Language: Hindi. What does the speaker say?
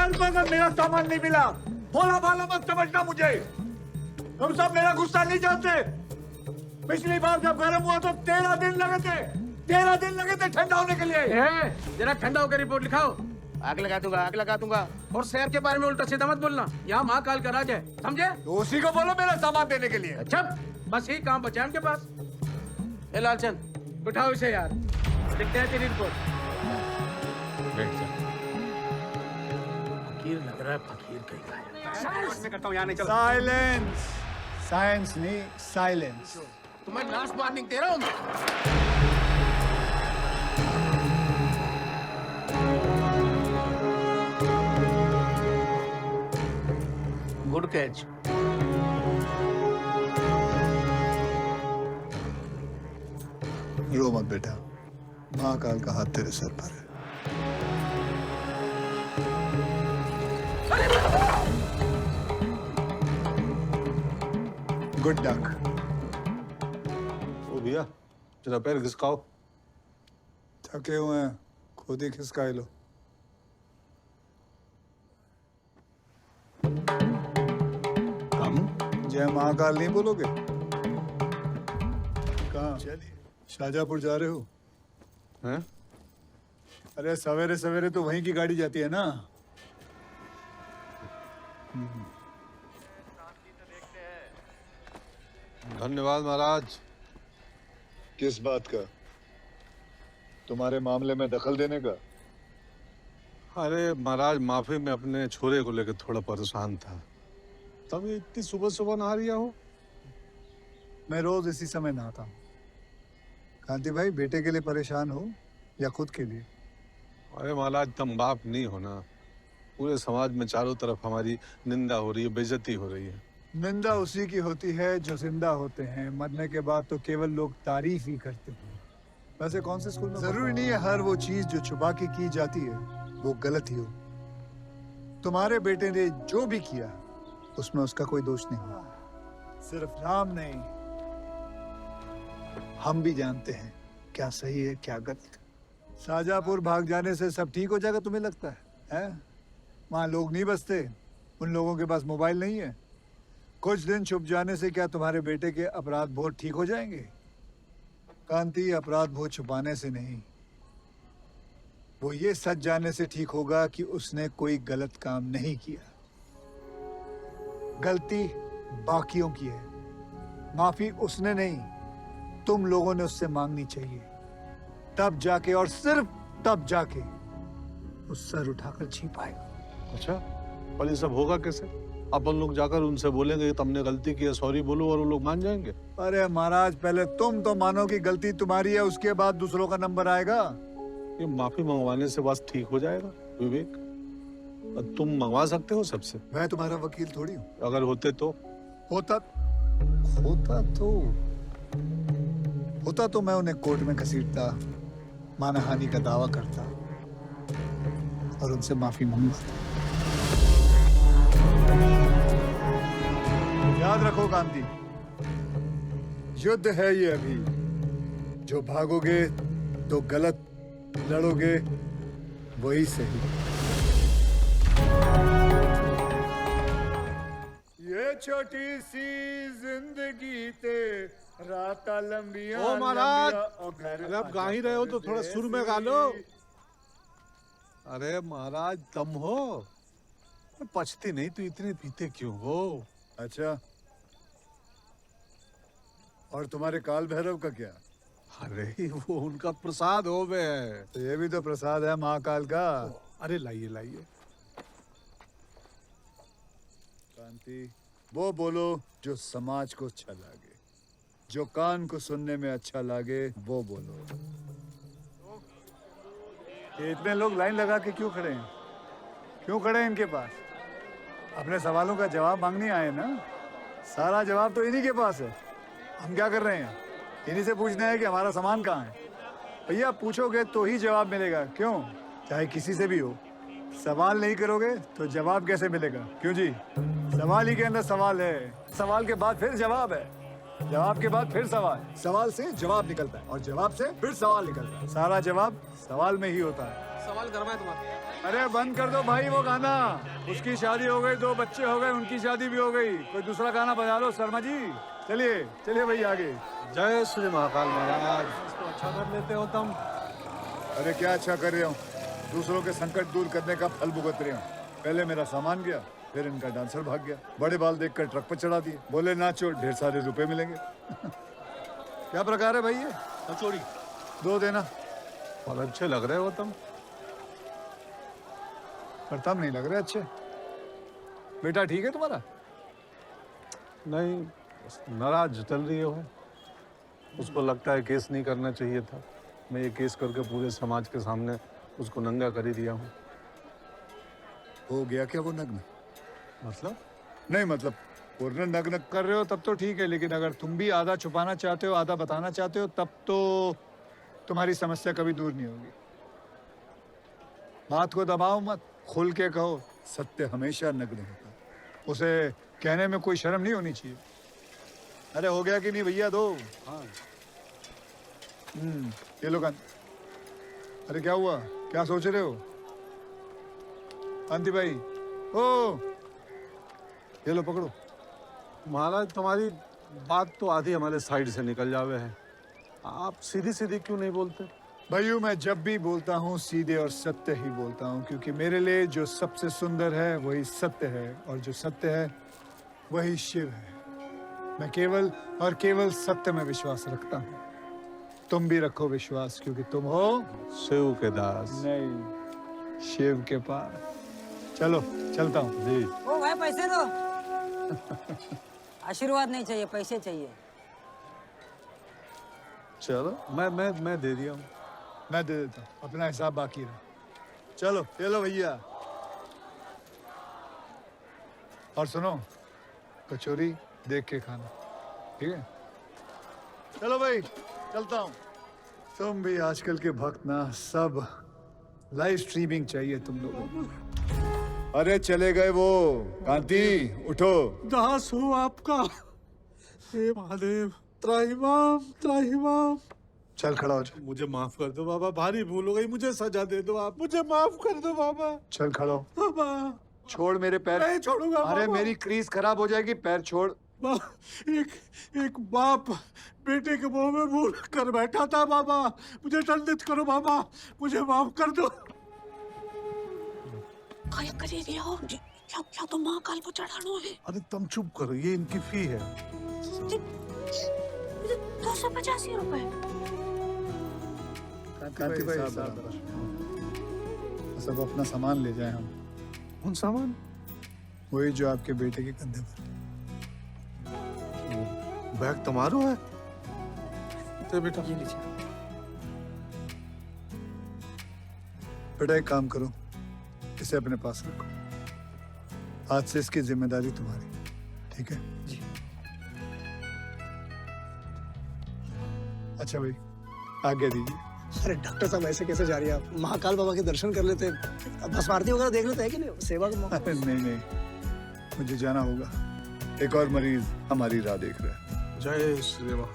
रुपए का मेरा सामान नहीं मिला। भोला भाला मत समझना मुझे। तुम सब मेरा गुस्सा नहीं जानते। पिछली बार जब गर्म हुआ तो 13 दिन लगे थे। 13 दिन लगे थे ठंडा होने के लिए। जरा ठंडा होकर रिपोर्ट लिखाओ। आग लगा दूंगा। और शहर के बारे में उल्टा सीधा मत बोलना। यहाँ महाकाल का राज है, समझे? तो उसी को बोलो मेरा सामान देने के लिए। अच्छा, बस ही काम बचा उनके पास। ए लालचंद, उठाओ इसे यार, लिखते हैं तेरी रिपोर्ट। फकीर लग रहा है, फकीर कहीं का है। मैं करता हूँ, यहाँ नहीं चल। साइलेंस। साइंस नहीं, साइलेंस। तुम्हें लास्ट वार्निंग दे रहा हूँ मैं। Good catch. रो मत बेटा, महाकाल का हाथ तेरे सर पर है। Good duck. ओ भैया, जरा पैर घिसकाओ। थके हुए हैं, खुद ही खिसका लो। कम जय महाकाल नहीं बोलोगे? कहाँ? शाहजहांपुर जा रहे हो? हैं? अरे सवेरे सवेरे तो वहीं की गाड़ी जाती है ना। धन्यवाद महाराज। किस बात का? तुम्हारे मामले में दखल देने का? अरे महाराज, माफी में अपने छोरे को लेकर थोड़ा परेशान था। तब ये इतनी सुबह सुबह नहा रिया हो? मैं रोज इसी समय नहाता हूँ। कांति भाई, बेटे के लिए परेशान हो या खुद के लिए? अरे महाराज, तुम बाप नहीं हो ना। पूरे समाज में चारों तरफ हमारी निंदा हो रही है, बेइज्जती हो रही है। निंदा उसी की होती है जो जिंदा होते हैं। मरने के बाद तो केवल लोग तारीफ ही करते हैं। वैसे कौन से स्कूल में? जरूरी नहीं है हर वो चीज जो छुपा के की जाती है वो गलत ही हो। तुम्हारे बेटे ने जो भी किया उसमें उसका कोई दोष नहीं। सिर्फ राम नहीं, हम भी जानते हैं क्या सही है क्या गलत। शाहजहांपुर भाग जाने से सब ठीक हो जाएगा तुम्हें लगता है? वहां लोग नहीं बसते, उन लोगों के पास मोबाइल नहीं है। कुछ दिन छुप जाने से क्या तुम्हारे बेटे के अपराध बोध ठीक हो जाएंगे? कांति, अपराध बोध छुपाने से नहीं, वो ये सच जानने से ठीक होगा कि उसने कोई गलत काम नहीं किया। गलती बाकियों की है, माफी उसने नहीं, तुम लोगों ने उससे मांगनी चाहिए। तब जाके और सिर्फ तब जाके वो सर उठाकर छिपाएगा। अच्छा, पर ये सब होगा कैसे? अपन लोग जाकर उनसे बोलेंगे कि तुमने गलती की है, सॉरी बोलो, और वो लोग मान जाएंगे? अरे महाराज, पहले तुम तो मानो कि गलती तुम्हारी है, उसके बाद दूसरों का नंबर आएगा। ये माफी मंगवाने से बस ठीक हो जाएगा विवेक? और तुम मंगवा सकते हो सबसे। मैं तुम्हारा वकील थोड़ी हूँ। अगर होते तो? होता तो मैं उन्हें कोर्ट में घसीटता, मानहानि का दावा करता और उनसे माफी मांगता। याद रखो कांति, युद्ध है ये अभी। जो भागोगे तो गलत, लड़ोगे वही सही। ये छोटी सी जिंदगी ते राता लंबिया। ओ महाराज, अरे अब गा ही रहे हो तो थोड़ा सुर में गा लो। अरे महाराज, दम हो, पचते नहीं तो इतने पीते क्यों हो? अच्छा, और तुम्हारे काल भैरव का क्या? अरे वो उनका प्रसाद हो बे। तो ये भी तो प्रसाद है महाकाल का। अरे लाइए लाइए। कांति, वो बोलो जो समाज को अच्छा लगे, जो कान को सुनने में अच्छा लगे, वो बोलो। ये इतने लोग लाइन लगा के क्यों खड़े हैं? क्यों खड़े हैं इनके पास? अपने सवालों का जवाब मांगने आए ना? सारा जवाब तो इन्हीं के पास है। हम क्या कर रहे हैं? इन्हीं से पूछना है कि हमारा सामान कहाँ है। भैया, पूछोगे तो ही जवाब मिलेगा। क्यों? चाहे किसी से भी हो। सवाल नहीं करोगे तो जवाब कैसे मिलेगा? क्यों जी? सवाल ही के अंदर सवाल है, सवाल के बाद फिर जवाब है। जवाब के बाद फिर सवाल, सवाल से जवाब निकलता है और जवाब से फिर सवाल निकलता है। सारा जवाब सवाल में ही होता है। सवाल करवा है तुम्हारा। अरे बंद कर दो भाई वो गाना। उसकी शादी हो गई, 2 बच्चे हो गए, उनकी शादी भी हो गई। कोई दूसरा गाना बजा लो शर्मा जी। चलिए चलिए भाई आगे। जय श्री महाकाल महाराज। इसको अच्छा कर लेते हो तुम। अरे क्या अच्छा कर रहे हो, दूसरों के संकट दूर करने का फल भुगत रहे हो। पहले मेरा सामान गया, फिर इनका डांसर भाग गया। बड़े बाल देखकर ट्रक पर चढ़ा दिए, बोले नाचो ढेर सारे रुपए मिलेंगे। क्या प्रकार है भाई ये? कचौड़ी 2 देना। बहुत अच्छे लग रहे हो तुम। प्रताप नहीं लग रहे अच्छे। बेटा ठीक है तुम्हारा? नहीं, बस नाराज चल रही हो। उसको लगता है केस नहीं करना चाहिए था। मैं ये केस करके पूरे समाज के सामने उसको नंगा कर ही दिया हूँ। हो गया क्या वो नग्न? मतलब? नहीं मतलब पूर्ण नग्न कर रहे हो तब तो ठीक है, लेकिन अगर तुम भी आधा छुपाना चाहते हो, आधा बताना चाहते हो, तब तो तुम्हारी समस्या कभी दूर नहीं होगी। बात को दबाओ मत, खुल के कहो। सत्य हमेशा नग्न होता है, उसे कहने में कोई शर्म नहीं होनी चाहिए। अरे हो गया कि नहीं भैया? 2। हाँ। ये लो कांति। अरे क्या हुआ, क्या सोच रहे हो कांति भाई? ओ ये लो पकड़ो। महाराज तुम्हारी बात तो आधी हमारे साइड से निकल जावे है। आप सीधी सीधी क्यों नहीं बोलते? भाइयों मैं जब भी बोलता हूँ सीधे और सत्य ही बोलता हूँ, क्योंकि मेरे लिए जो सबसे सुंदर है वही सत्य है, और जो सत्य है वही शिव है। मैं केवल और केवल सत्य में विश्वास रखता हूँ। तुम भी रखो विश्वास, क्योंकि तुम हो शिव के दास। नहीं, शिव के पास। चलो चलता हूँ। जी। ओ भाई पैसे दो। आशीर्वाद नहीं चाहिए, पैसे चाहिए। चलो मैं दे दिया हूँ। मैं दे देता हूँ, अपना हिसाब बाकी रहा। चलो चलो भैया। और सुनो, कचौरी देख के खाना, ठीक है? चलो भाई चलता हूँ। तुम भी आजकल के भक्त ना, सब लाइव स्ट्रीमिंग चाहिए तुम लोगों को। अरे चले गए वो। कांति उठो। दास हूँ आपका। हे महादेव, त्राहिमाम त्राहिमाम। चल खड़ा हो जा। मुझे माफ कर दो बाबा, भारी भूल हो गई। मुझे सजा दे दो आप, मुझे माफ कर दो बाबा। चल खड़ा हो। बाबा छोड़ मेरे पैर। नहीं छोड़ूंगा अरे बाबा। मेरी क्रीज खराब हो जाएगी, पैर छोड़। एक बाप बेटे के मुंह में भूल कर बैठा था बाबा। मुझे दंडित करो बाबा, मुझे माफ कर दो। काय करी रहे हो? क्या तो महाकाल को चढ़ाना है? अरे तुम चुप करो, ये इनकी फी है। 285 रुपए। कांति भाई सब अपना सामान ले जाए हम। कौन सामान? वही जो आपके बेटे के कंधे पर। बैग तुम्हारो है? ते बेटा ये लीजिए। बेटा एक काम करो, इसे अपने पास रखो। आज से इसकी जिम्मेदारी तुम्हारी, ठीक है? जी। अच्छा भाई आगे दीजिए। अरे डॉक्टर साहब ऐसे कैसे जा रही है आप? महाकाल बाबा के दर्शन कर लेते, भस्म आरती वगैरह देख लेते हैं कि नहीं? सेवा का मौका। अरे नहीं, मुझे जाना होगा। एक और मरीज हमारी राह देख रहा है। जय श्री राम।